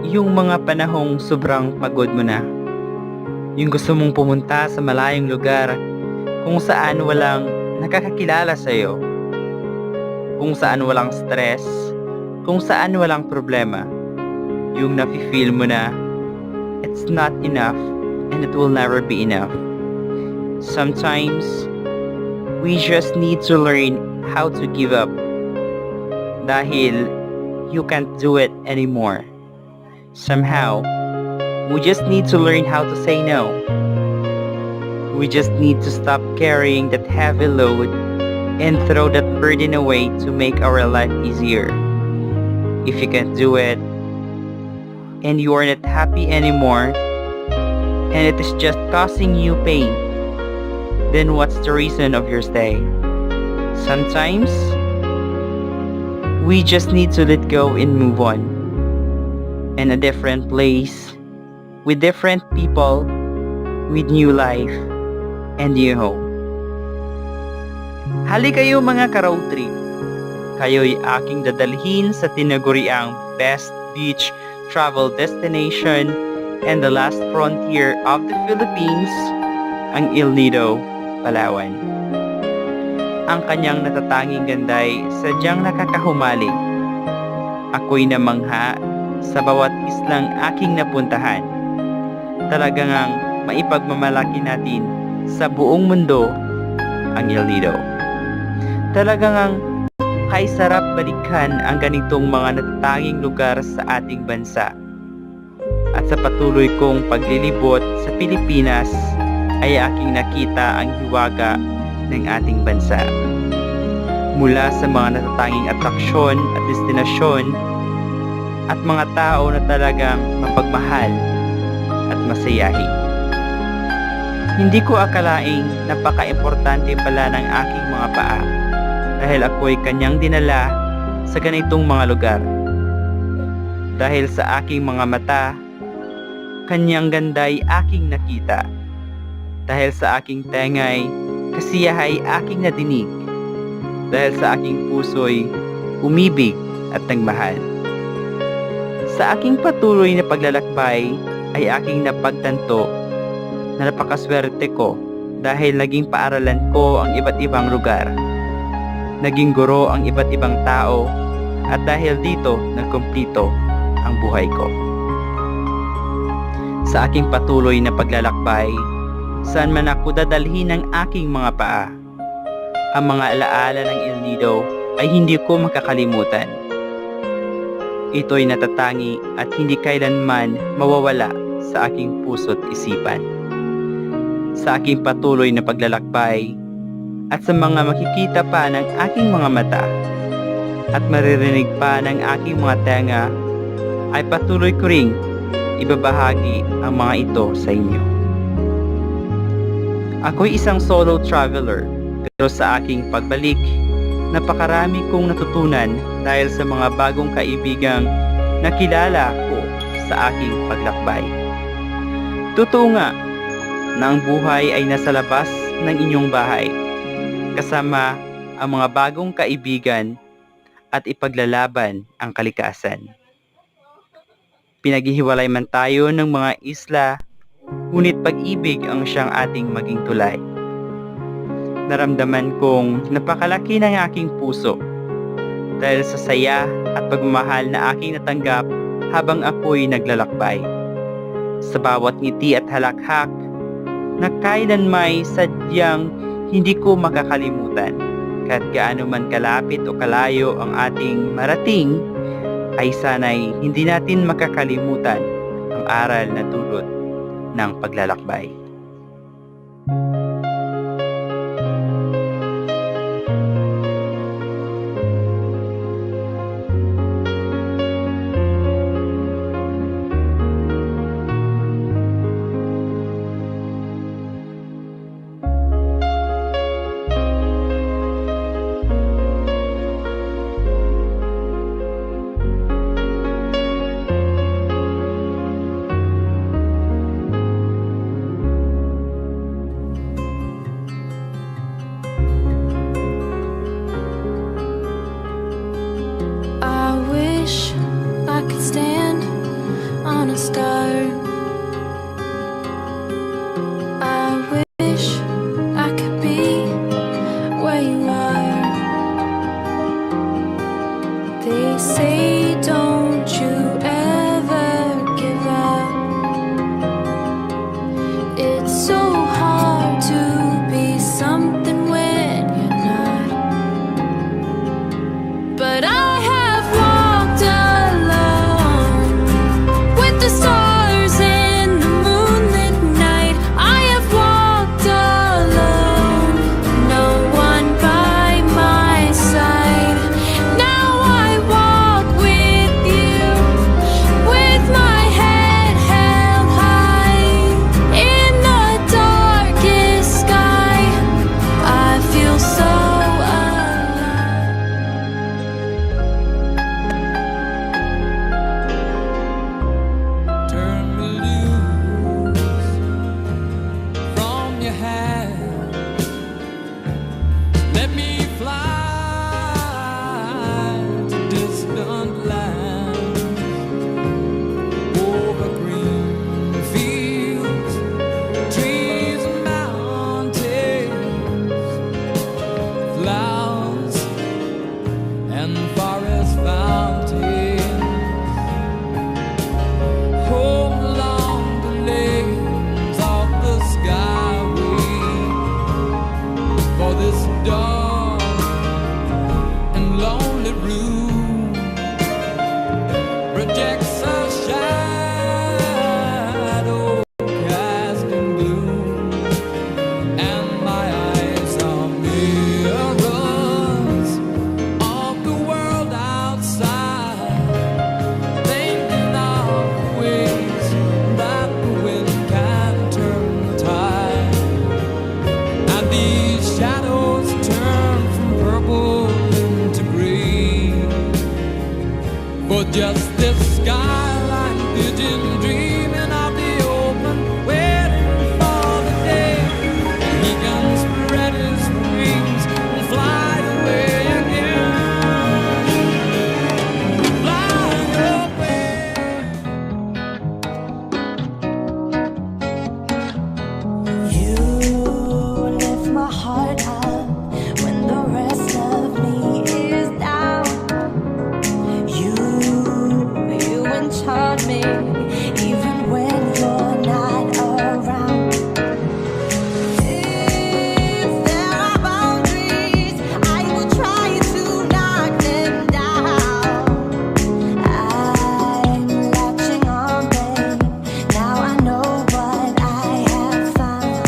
yung mga panahong sobrang pagod mo na. Yung gusto mong pumunta sa malayong lugar kung saan walang nakakakilala sa'yo, kung saan walang stress, kung saan walang problema. Yung nafe-feel mo na it's not enough and it will never be enough. Sometimes, we just need to learn how to give up dahil you can't do it anymore. Somehow, we just need to learn how to say no. We just need to stop carrying that heavy load and throw that burden away to make our life easier. If you can't do it, and you are not happy anymore, and it is just causing you pain, then what's the reason of your stay? Sometimes, we just need to let go and move on. In a different place, with different people, with new life, and new home. Hali kayo mga ka-road trip. Kayo'y aking dadalhin sa tinaguriang best beach travel destination and the last frontier of the Philippines, ang Nido Palawan. Ang kanyang natatanging ganday sadyang nakakahumaling. Ako'y namangha sa bawat islang aking napuntahan. Talagang maipagmamalaki natin sa buong mundo ang Nido. Talagang kay sarap balikan ang ganitong mga natatanging lugar sa ating bansa. At sa patuloy kong paglilibot sa Pilipinas ay aking nakita ang hiwaga ng ating bansa. Mula sa mga natatanging atraksyon at destinasyon at mga tao na talagang mapagmahal at masayahin. Hindi ko akalaing napaka-importante pala ng aking mga paa dahil ako'y kanyang dinala sa ganitong mga lugar. Dahil sa aking mga mata, kanyang ganday aking nakita. Dahil sa aking tengay, kasiyahay aking nadinig. Dahil sa aking puso'y umibig at nagmahal. Sa aking patuloy na paglalakbay ay aking napagtanto na napakaswerte ko dahil naging paaralan ko ang iba't ibang lugar. Naging guro ang iba't ibang tao at dahil dito nagkumpleto ang buhay ko. Sa aking patuloy na paglalakbay, saan man ako dadalhin ng aking mga paa, ang mga alaala ng Nido ay hindi ko makakalimutan. Ito'y natatangi at hindi kailanman mawawala sa aking puso't isipan. Sa aking patuloy na paglalakbay at sa mga makikita pa ng aking mga mata at maririnig pa ng aking mga tenga ay patuloy ko ring ibabahagi ang mga ito sa inyo. Ako'y isang solo traveler pero sa aking pagbalik napakarami kong natutunan dahil sa mga bagong kaibigang nakilala ko sa aking paglakbay. Totoo nga na ang buhay ay nasa labas ng inyong bahay kasama ang mga bagong kaibigan at ipaglalaban ang kalikasan. Pinaghihiwalay man tayo ng mga isla, ngunit pag-ibig ang siyang ating maging tulay. Naramdaman kong napakalaki ng aking puso dahil sa saya at pagmamahal na aking natanggap habang ako'y naglalakbay. Sa bawat ngiti at halakhak na kailanmay sadyang hindi ko makakalimutan. Kahit gaano man kalapit o kalayo ang ating marating, ay sana'y hindi natin makakalimutan ang aral na dulot ng paglalakbay. say, don't you ever give up. It's so hard to be something when you're not. But I have walked alone with the stars in the moonlit night. I have walked alone, no one by my side. Now I walk with you, with my head held high. In the darkest sky, I feel so alive. Turn me loose from your hand. Let me fly to distant lands, over green fields, trees and mountains, flowers and forest fountains. Home along the lanes of the skyway, for this dark and lonely room projects a shadow casting gloom, and my eyes are mirrors of the world outside, thinking of ways that the wind can turn the tide, and these shadows turn from purple into green, for just this skyline pigeon dreaming of the open, waiting for the day he can spread his wings and fly away again. Fly away. You lift my heart up when the rest of me is down. You enchant me even when you're not around. If there are boundaries, I will try to knock them down. I'm latching on, babe. Now I know what I have found.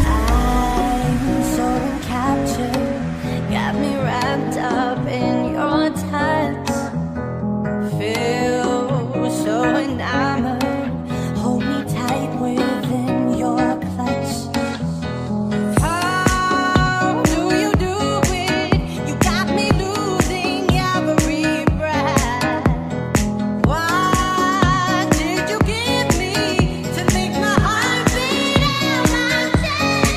I'm so captured, got me wrapped up in your touch. Feel so enamored, hold me tight within your clutch. How do you do it? You got me losing every breath. What did you give me to make my heart beat out my chest?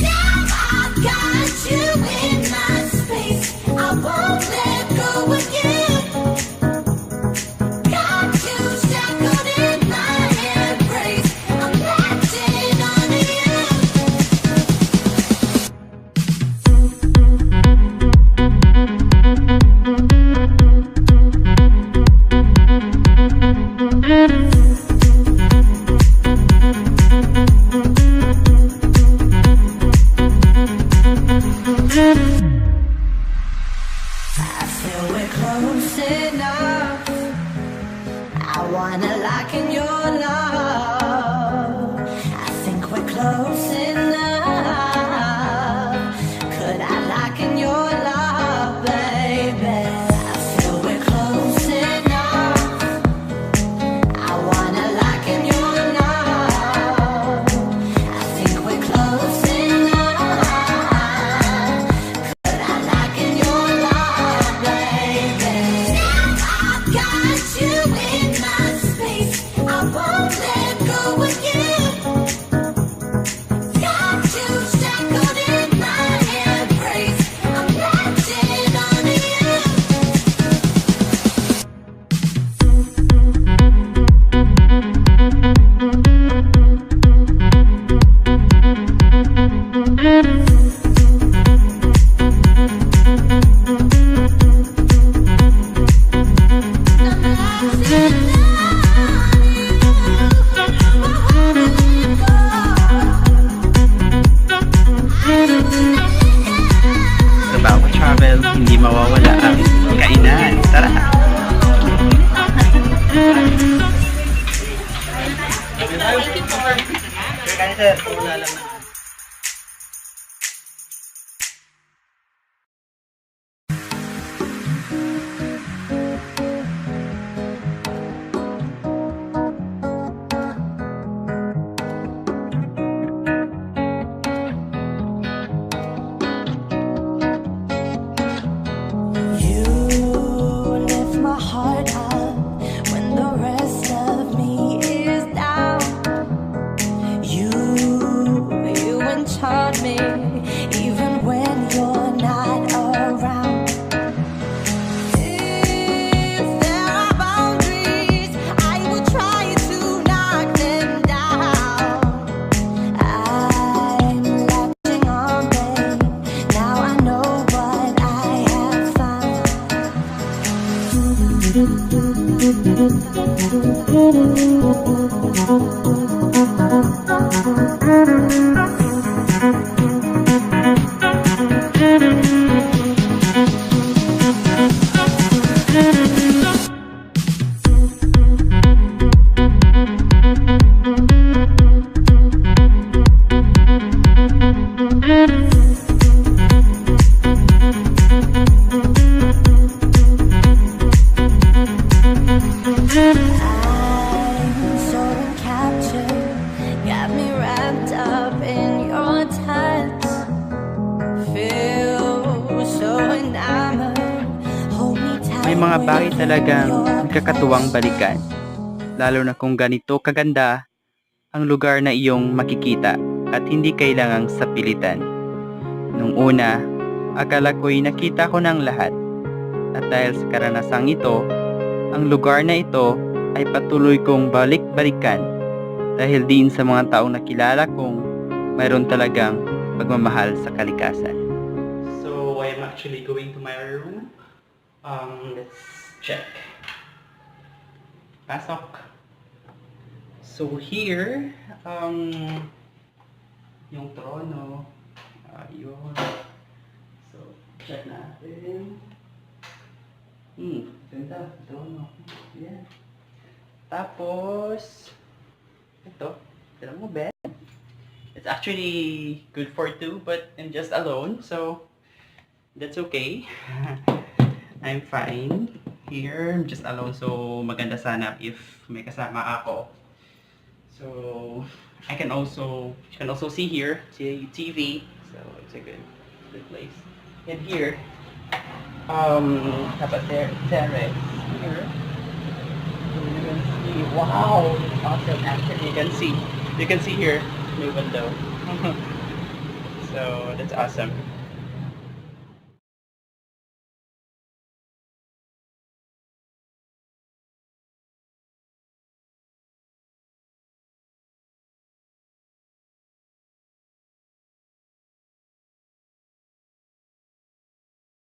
Now I've got you in my space, I won't let go of you. Got you shackled in my embrace, I'm latching onto you. I feel we're close enough. I wanna lock in your love. I think we're close enough. Could I lock in your love, baby? I feel we're close enough. I wanna lock in your love. I think we're close enough. travel, hindi mawawala ang kainan. Tara! You lift my heart up when the rest of me is down. You enchant me even when you're not around. If there are boundaries, I will try to knock them down. I'm latching on, babe. Now I know what I have found. I'm so encaptured, got me wrapped up in your touch. Feel so enamored, hold me tight. May mga bagay with talagang your nakakatuwang touch. balikan. Lalo na kung ganito kaganda ang lugar na iyong makikita at hindi kailangang sapilitan. Nung una, akala ko'y nakita ko ng lahat. At dahil sa karanasang ito, ang lugar na ito ay patuloy kong balik-balikan dahil din sa mga taong nakilala kong mayroon talagang pagmamahal sa kalikasan. So, I am actually going to my room. Let's check. Pasok. So, here, yung trono. Ayun. So, check natin. Ganda. Trono. Yan. Tapos, ito. Tignan mo, bed. It's actually good for two, but I'm just alone, so that's okay. I'm fine here. I'm just alone, so maganda sana if may kasama ako. So, you can also see here, TV. So, it's a good place. And here, how about terrace here? You can see, wow, awesome. Actually, you can see here my window. So that's awesome.